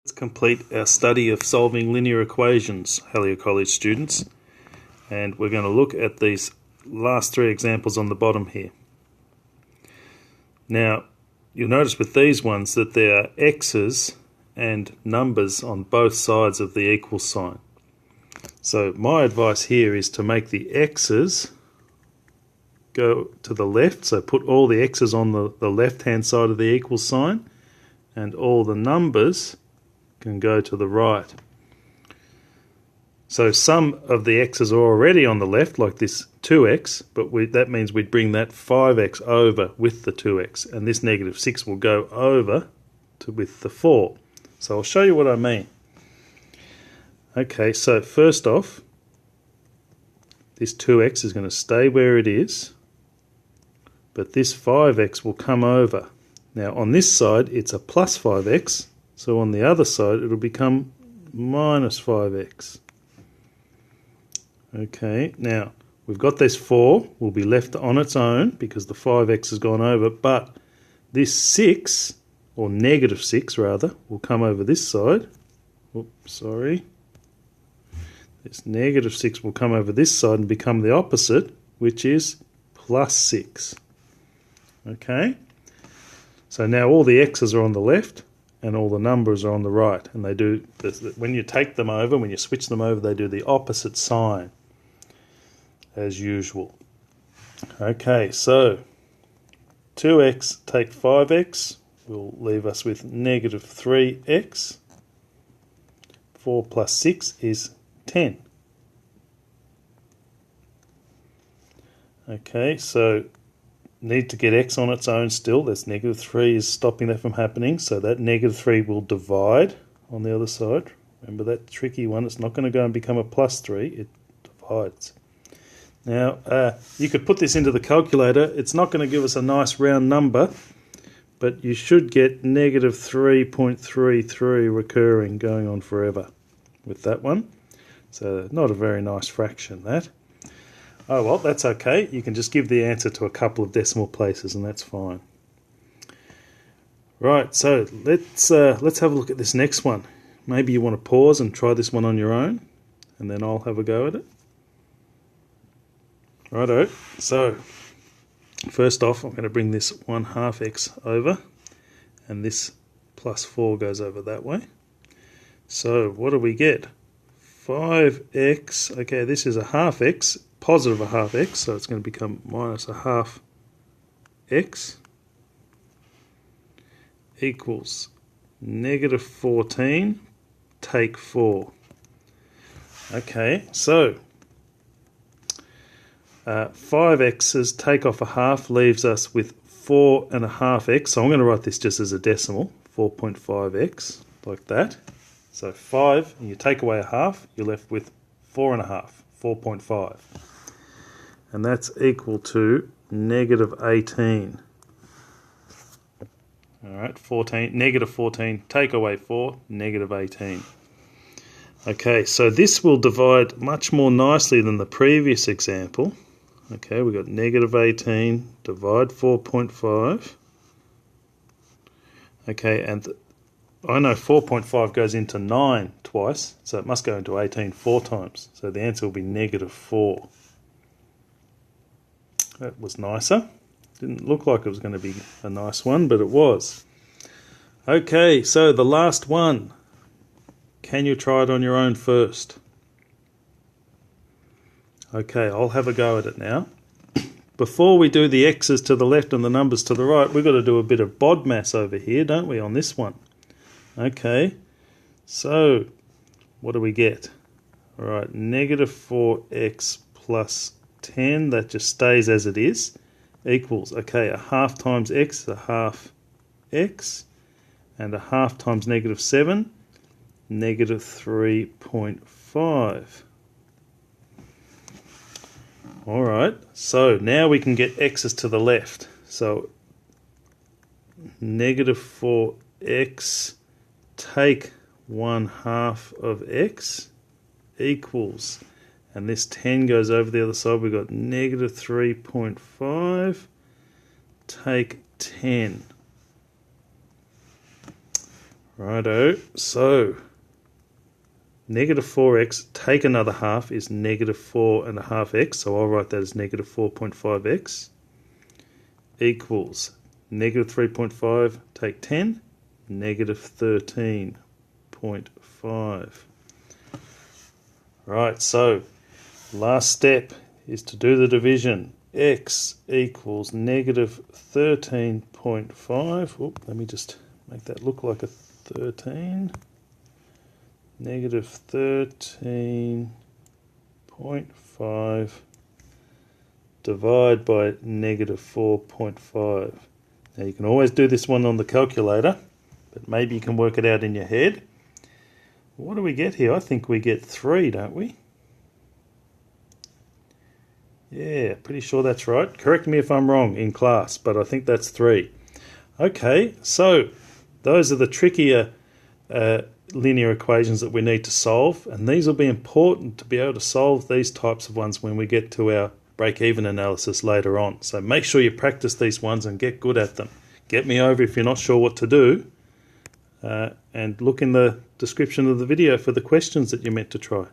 Let's complete our study of solving linear equations, Hallier College students, and we're going to look at these last three examples on the bottom here. Now, you'll notice with these ones that there are x's and numbers on both sides of the equal sign. So my advice here is to make the x's go to the left, so put all the x's on the left-hand side of the equal sign, and all the numbers can go to the right. So some of the x's are already on the left, like this 2x, but that means we'd bring that 5x over with the 2x, and this negative 6 will go over with the 4. So I'll show you what I mean. Okay, so first off, this 2x is going to stay where it is, but this 5x will come over. Now on this side it's a plus 5x, so on the other side it'll become minus 5x. Okay, now we've got this 4 will be left on its own because the 5x has gone over, but this 6, or negative 6 rather, will come over this side. Oops, sorry. This negative 6 will come over this side and become the opposite, which is plus 6. Okay, so now all the x's are on the left and all the numbers are on the right, and they do, when you take them over, when you switch them over, they do the opposite sign as usual. Okay, so 2x take 5x will leave us with negative 3x. 4 plus 6 is 10. Okay, so need to get x on its own still. That's negative 3 is stopping that from happening, so that negative 3 will divide on the other side. Remember that tricky one, it's not going to go and become a plus 3, it divides. Now, you could put this into the calculator. It's not going to give us a nice round number, but you should get negative 3.33 recurring, going on forever with that one. So not a very nice fraction, that. Oh well, that's okay. You can just give the answer to a couple of decimal places and that's fine. Right, so let's have a look at this next one. Maybe you want to pause and try this one on your own, and then I'll have a go at it. Righto, so first off I'm going to bring this 1/2 x over, and this plus 4 goes over that way. So what do we get? 5x, okay, this is a half x, positive a half x, so it's going to become minus a half x equals negative 14 take 4. Okay, so 5x's take off a half leaves us with 4.5x, so I'm going to write this just as a decimal, 4.5x, like that. So 5, and you take away a half, you're left with 4.5, 4.5. And that's equal to negative 18. Alright, 14, negative 14, take away 4, negative 18. Okay, so this will divide much more nicely than the previous example. Okay, we've got negative 18, divide 4.5. Okay, and I know 4.5 goes into 9 twice, so it must go into 18 4 times. So the answer will be negative 4. That was nicer. Didn't look like it was going to be a nice one, but it was. Okay, so the last one. Can you try it on your own first? Okay, I'll have a go at it now. Before we do the x's to the left and the numbers to the right, we've got to do a bit of BODMAS over here, don't we, on this one? Okay, so what do we get? All right, negative 4x plus 10, that just stays as it is, equals, okay, a half times x is a half x, and a half times negative 7, negative 3.5. Alright, so now we can get x's to the left. So negative 4x take 1/2 of x equals, and this 10 goes over the other side, we've got negative 3.5 take 10. Righto, so negative 4x, take another half, is negative 4.5x, so I'll write that as negative 4.5x, equals negative 3.5, take 10, negative 13.5. Right, so last step is to do the division. X equals negative 13.5. Oop, let me just make that look like a 13. Negative 13.5 divide by negative 4.5. Now you can always do this one on the calculator, but maybe you can work it out in your head. What do we get here? I think we get 3, don't we? Yeah, pretty sure that's right. Correct me if I'm wrong in class, but I think that's 3. Okay, so those are the trickier linear equations that we need to solve, and these will be important to be able to solve these types of ones when we get to our break-even analysis later on. So make sure you practice these ones and get good at them. Get me over if you're not sure what to do, and look in the description of the video for the questions that you're meant to try.